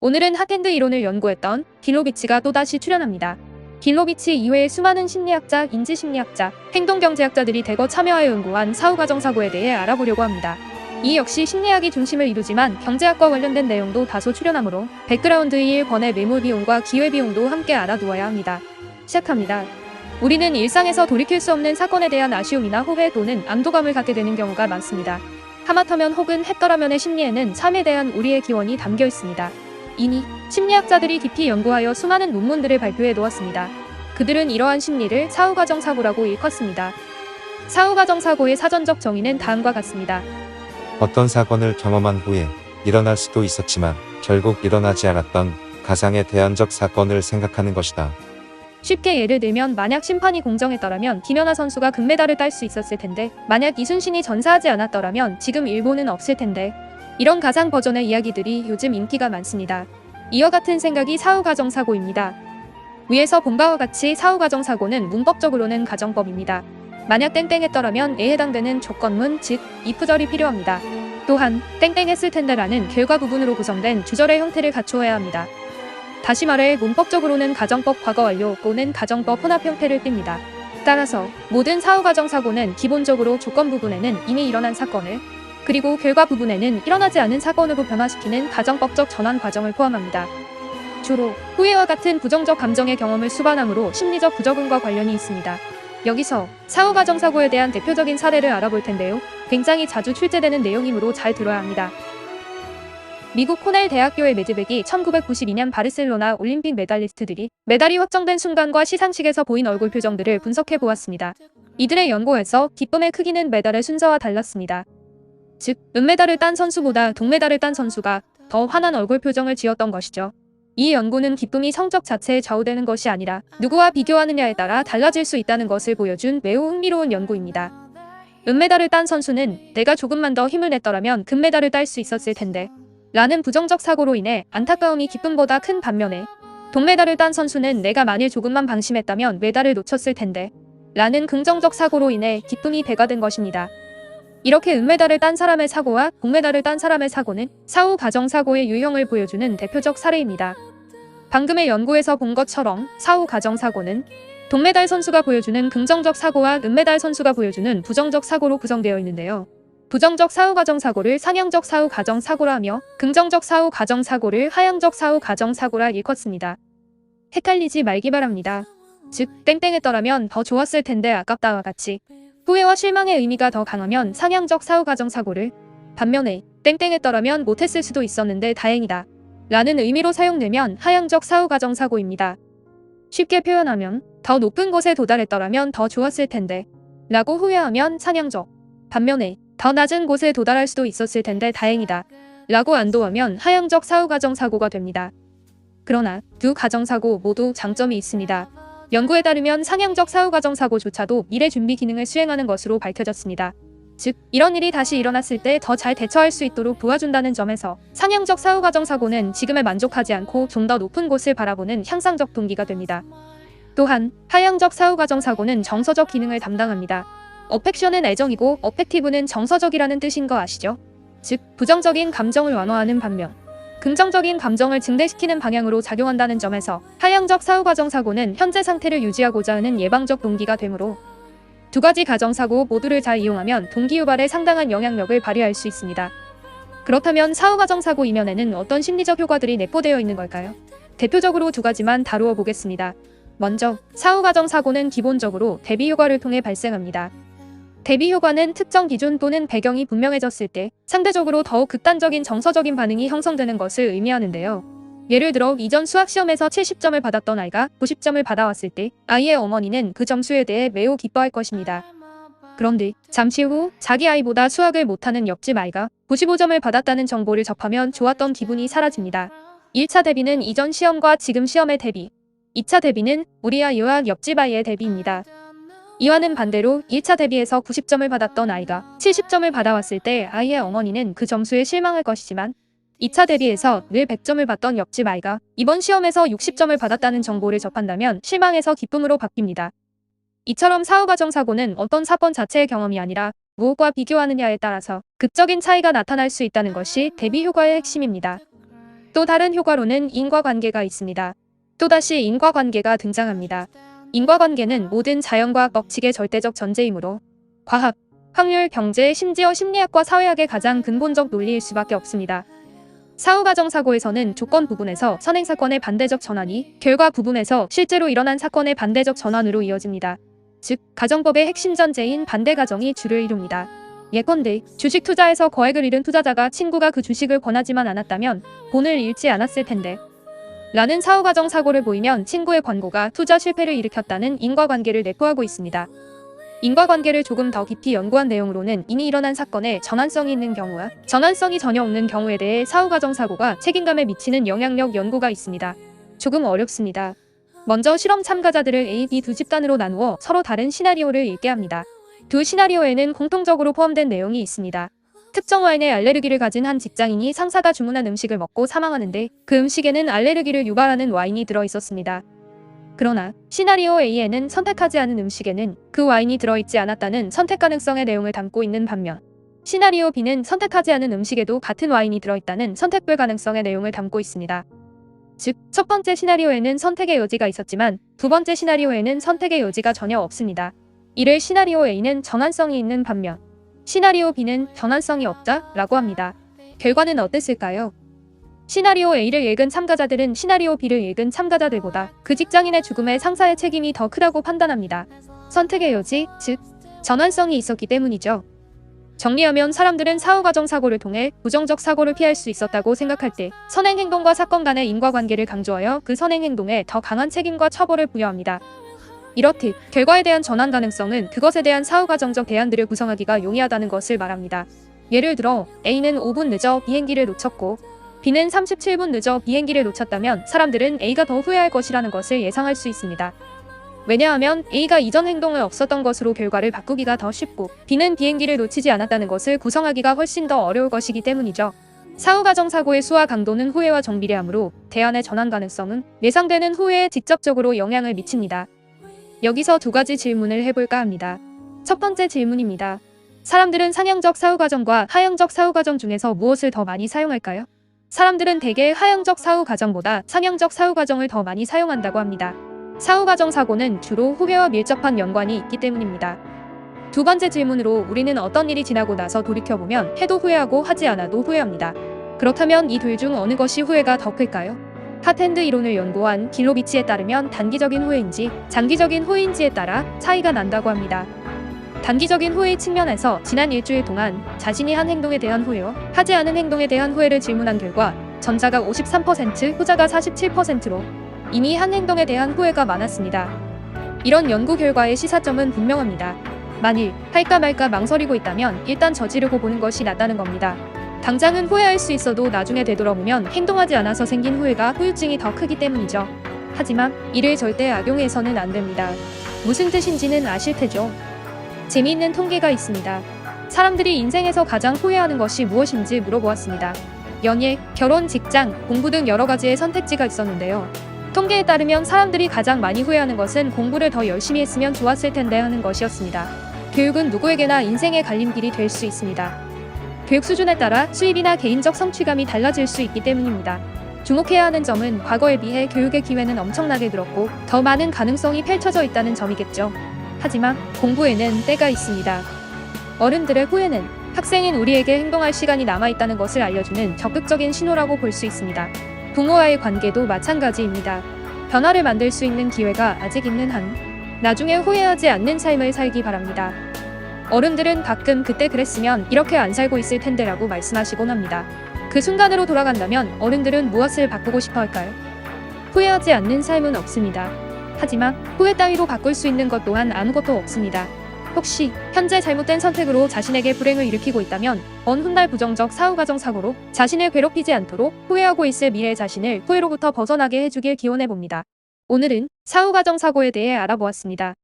오늘은 핫핸드 이론을 연구했던 길로비치가 또다시 출연합니다. 길로비치 이외에 수많은 심리학자, 인지심리학자, 행동경제학자들이 대거 참여하여 연구한 사후가정사고에 대해 알아보려고 합니다. 이 역시 심리학이 중심을 이루지만 경제학과 관련된 내용도 다소 출연하므로 백그라운드의 권의 매몰비용과 기회비용도 함께 알아두어야 합니다. 시작합니다. 우리는 일상에서 돌이킬 수 없는 사건에 대한 아쉬움이나 후회 또는 안도감을 갖게 되는 경우가 많습니다. 하마터면 혹은 했더라면의 심리에는 삶에 대한 우리의 기원이 담겨 있습니다. 이미 심리학자들이 깊이 연구하여 수많은 논문들을 발표해 놓았습니다. 그들은 이러한 심리를 사후가정사고라고 일컫습니다. 사후가정사고의 사전적 정의는 다음과 같습니다. 어떤 사건을 경험한 후에 일어날 수도 있었지만 결국 일어나지 않았던 가상의 대안적 사건을 생각하는 것이다. 쉽게 예를 들면 만약 심판이 공정했더라면 김연아 선수가 금메달을 딸 수 있었을 텐데, 만약 이순신이 전사하지 않았더라면 지금 일본은 없을 텐데, 이런 가상 버전의 이야기들이 요즘 인기가 많습니다. 이와 같은 생각이 사후가정사고입니다. 위에서 본 바와 같이 사후가정사고는 문법적으로는 가정법입니다. 만약 땡땡했더라면에 해당되는 조건문, 즉 if절이 필요합니다. 또한 땡땡했을 텐데라는 결과 부분으로 구성된 주절의 형태를 갖추어야 합니다. 다시 말해 문법적으로는 가정법 과거 완료 또는 가정법 혼합 형태를 띱니다. 따라서 모든 사후가정사고는 기본적으로 조건 부분에는 이미 일어난 사건을, 그리고 결과 부분에는 일어나지 않은 사건으로 변화시키는 가정법적 전환 과정을 포함합니다. 주로 후회와 같은 부정적 감정의 경험을 수반함으로 심리적 부적응과 관련이 있습니다. 여기서 사후가정사고에 대한 대표적인 사례를 알아볼 텐데요. 굉장히 자주 출제되는 내용이므로 잘 들어야 합니다. 미국 코넬 대학교의 매드백이 1992년 바르셀로나 올림픽 메달리스트들이 메달이 확정된 순간과 시상식에서 보인 얼굴 표정들을 분석해 보았습니다. 이들의 연구에서 기쁨의 크기는 메달의 순서와 달랐습니다. 즉, 은메달을 딴 선수보다 동메달을 딴 선수가 더 환한 얼굴 표정을 지었던 것이죠. 이 연구는 기쁨이 성적 자체에 좌우되는 것이 아니라 누구와 비교하느냐에 따라 달라질 수 있다는 것을 보여준 매우 흥미로운 연구입니다. 은메달을 딴 선수는 내가 조금만 더 힘을 냈더라면 금메달을 딸 수 있었을 텐데 라는 부정적 사고로 인해 안타까움이 기쁨보다 큰 반면에, 동메달을 딴 선수는 내가 만일 조금만 방심했다면 메달을 놓쳤을 텐데 라는 긍정적 사고로 인해 기쁨이 배가 된 것입니다. 이렇게 은메달을 딴 사람의 사고와 동메달을 딴 사람의 사고는 사후가정사고의 유형을 보여주는 대표적 사례입니다. 방금의 연구에서 본 것처럼 사후가정사고는 동메달 선수가 보여주는 긍정적 사고와 은메달 선수가 보여주는 부정적 사고로 구성되어 있는데요. 부정적 사후가정사고를 상향적 사후가정사고라 하며 긍정적 사후가정사고를 하향적 사후가정사고라 일컫습니다. 헷갈리지 말기 바랍니다. 즉, 땡땡했더라면 더 좋았을 텐데 아깝다와 같이 후회와 실망의 의미가 더 강하면 상향적 사후가정사고를, 반면에 땡땡했더라면 못했을 수도 있었는데 다행이다 라는 의미로 사용되면 하향적 사후가정사고입니다. 쉽게 표현하면 더 높은 곳에 도달했더라면 더 좋았을 텐데 라고 후회하면 상향적, 반면에 더 낮은 곳에 도달할 수도 있었을 텐데 다행이다 라고 안도하면 하향적 사후가정사고가 됩니다. 그러나 두 가정사고 모두 장점이 있습니다. 연구에 따르면 상향적 사후가정사고조차도 미래 준비 기능을 수행하는 것으로 밝혀졌습니다. 즉, 이런 일이 다시 일어났을 때 더 잘 대처할 수 있도록 도와준다는 점에서 상향적 사후가정사고는 지금에 만족하지 않고 좀 더 높은 곳을 바라보는 향상적 동기가 됩니다. 또한 하향적 사후가정사고는 정서적 기능을 담당합니다. 어펙션은 애정이고 어펙티브는 정서적이라는 뜻인 거 아시죠? 즉, 부정적인 감정을 완화하는 반면 긍정적인 감정을 증대시키는 방향으로 작용한다는 점에서 하향적 사후가정사고는 현재 상태를 유지하고자 하는 예방적 동기가 되므로 두 가지 가정사고 모두를 잘 이용하면 동기유발에 상당한 영향력을 발휘할 수 있습니다. 그렇다면 사후가정사고 이면에는 어떤 심리적 효과들이 내포되어 있는 걸까요? 대표적으로 두 가지만 다루어 보겠습니다. 먼저, 사후가정사고는 기본적으로 대비효과를 통해 발생합니다. 대비효과는 특정 기준 또는 배경이 분명해졌을 때 상대적으로 더욱 극단적인 정서적인 반응이 형성되는 것을 의미하는데요. 예를 들어 이전 수학시험에서 70점을 받았던 아이가 90점을 받아왔을 때 아이의 어머니는 그 점수에 대해 매우 기뻐할 것입니다. 그런데 잠시 후 자기 아이보다 수학을 못하는 옆집 아이가 95점을 받았다는 정보를 접하면 좋았던 기분이 사라집니다. 1차 대비는 이전 시험과 지금 시험의 대비, 2차 대비는 우리 아이와 옆집 아이의 대비입니다. 이와는 반대로 1차 대비에서 90점을 받았던 아이가 70점을 받아왔을 때 아이의 어머니는 그 점수에 실망할 것이지만 2차 대비에서 늘 100점을 받던 옆집 아이가 이번 시험에서 60점을 받았다는 정보를 접한다면 실망에서 기쁨으로 바뀝니다. 이처럼 사후가정사고는 어떤 사건 자체의 경험이 아니라 무엇과 비교하느냐에 따라서 극적인 차이가 나타날 수 있다는 것이 대비효과의 핵심입니다. 또 다른 효과로는 인과관계가 있습니다. 또다시 인과관계가 등장합니다. 인과관계는 모든 자연과학 법칙의 절대적 전제이므로 과학, 확률, 경제, 심지어 심리학과 사회학의 가장 근본적 논리일 수밖에 없습니다. 사후가정사고에서는 조건 부분에서 선행사건의 반대적 전환이 결과 부분에서 실제로 일어난 사건의 반대적 전환으로 이어집니다. 즉, 가정법의 핵심 전제인 반대가정이 주를 이룹니다. 예컨대 주식 투자에서 거액을 잃은 투자자가 친구가 그 주식을 권하지만 않았다면 돈을 잃지 않았을 텐데 라는 사후가정 사고를 보이면 친구의 권고가 투자 실패를 일으켰다는 인과관계를 내포하고 있습니다. 인과관계를 조금 더 깊이 연구한 내용으로는 이미 일어난 사건에 전환성이 있는 경우와 전환성이 전혀 없는 경우에 대해 사후가정 사고가 책임감에 미치는 영향력 연구가 있습니다. 조금 어렵습니다. 먼저 실험 참가자들을 A, B 두 집단으로 나누어 서로 다른 시나리오를 읽게 합니다. 두 시나리오에는 공통적으로 포함된 내용이 있습니다. 특정 와인에 알레르기를 가진 한 직장인이 상사가 주문한 음식을 먹고 사망하는데 그 음식에는 알레르기를 유발하는 와인이 들어있었습니다. 그러나 시나리오 A에는 선택하지 않은 음식에는 그 와인이 들어있지 않았다는 선택 가능성의 내용을 담고 있는 반면 시나리오 B는 선택하지 않은 음식에도 같은 와인이 들어있다는 선택 불가능성의 내용을 담고 있습니다. 즉, 첫 번째 시나리오에는 선택의 여지가 있었지만 두 번째 시나리오에는 선택의 여지가 전혀 없습니다. 이를 시나리오 A는 전환성이 있는 반면 시나리오 B는 전환성이 없다라고 합니다. 결과는 어땠을까요? 시나리오 A를 읽은 참가자들은 시나리오 B를 읽은 참가자들보다 그 직장인의 죽음에 상사의 책임이 더 크다고 판단합니다. 선택의 여지, 즉 전환성이 있었기 때문이죠. 정리하면 사람들은 사후가정 사고를 통해 부정적 사고를 피할 수 있었다고 생각할 때 선행행동과 사건 간의 인과관계를 강조하여 그 선행행동에 더 강한 책임과 처벌을 부여합니다. 이렇듯 결과에 대한 전환 가능성은 그것에 대한 사후가정적 대안들을 구성하기가 용이하다는 것을 말합니다. 예를 들어 A는 5분 늦어 비행기를 놓쳤고 B는 37분 늦어 비행기를 놓쳤다면 사람들은 A가 더 후회할 것이라는 것을 예상할 수 있습니다. 왜냐하면 A가 이전 행동을 없었던 것으로 결과를 바꾸기가 더 쉽고 B는 비행기를 놓치지 않았다는 것을 구성하기가 훨씬 더 어려울 것이기 때문이죠. 사후가정 사고의 수와 강도는 후회와 정비례하므로 대안의 전환 가능성은 예상되는 후회에 직접적으로 영향을 미칩니다. 여기서 두 가지 질문을 해볼까 합니다. 첫 번째 질문입니다. 사람들은 상향적 사후가정과 하향적 사후가정 중에서 무엇을 더 많이 사용할까요? 사람들은 대개 하향적 사후가정보다 상향적 사후가정을 더 많이 사용한다고 합니다. 사후가정 사고는 주로 후회와 밀접한 연관이 있기 때문입니다. 두 번째 질문으로 우리는 어떤 일이 지나고 나서 돌이켜보면 해도 후회하고 하지 않아도 후회합니다. 그렇다면 이 둘 중 어느 것이 후회가 더 클까요? 핫핸드 이론을 연구한 길로비치에 따르면 단기적인 후회인지 장기적인 후회인지에 따라 차이가 난다고 합니다. 단기적인 후회 측면에서 지난 일주일 동안 자신이 한 행동에 대한 후회와 하지 않은 행동에 대한 후회를 질문한 결과 전자가 53%, 후자가 47%로 이미 한 행동에 대한 후회가 많았습니다. 이런 연구 결과의 시사점은 분명합니다. 만일 할까 말까 망설이고 있다면 일단 저지르고 보는 것이 낫다는 겁니다. 당장은 후회할 수 있어도 나중에 되돌아보면 행동하지 않아서 생긴 후회가 후유증이 더 크기 때문이죠. 하지만 이를 절대 악용해서는 안 됩니다. 무슨 뜻인지는 아실 테죠? 재미있는 통계가 있습니다. 사람들이 인생에서 가장 후회하는 것이 무엇인지 물어보았습니다. 연애, 결혼, 직장, 공부 등 여러 가지의 선택지가 있었는데요. 통계에 따르면 사람들이 가장 많이 후회하는 것은 공부를 더 열심히 했으면 좋았을 텐데 하는 것이었습니다. 교육은 누구에게나 인생의 갈림길이 될 수 있습니다. 교육 수준에 따라 수입이나 개인적 성취감이 달라질 수 있기 때문입니다. 주목해야 하는 점은 과거에 비해 교육의 기회는 엄청나게 늘었고 더 많은 가능성이 펼쳐져 있다는 점이겠죠. 하지만 공부에는 때가 있습니다. 어른들의 후회는 학생인 우리에게 행동할 시간이 남아있다는 것을 알려주는 적극적인 신호라고 볼 수 있습니다. 부모와의 관계도 마찬가지입니다. 변화를 만들 수 있는 기회가 아직 있는 한 나중에 후회하지 않는 삶을 살기 바랍니다. 어른들은 가끔 그때 그랬으면 이렇게 안 살고 있을 텐데 라고 말씀하시곤 합니다. 그 순간으로 돌아간다면 어른들은 무엇을 바꾸고 싶어 할까요? 후회하지 않는 삶은 없습니다. 하지만 후회 따위로 바꿀 수 있는 것 또한 아무것도 없습니다. 혹시 현재 잘못된 선택으로 자신에게 불행을 일으키고 있다면 먼 훗날 부정적 사후가정 사고로 자신을 괴롭히지 않도록 후회하고 있을 미래 자신을 후회로부터 벗어나게 해주길 기원해봅니다. 오늘은 사후가정 사고에 대해 알아보았습니다.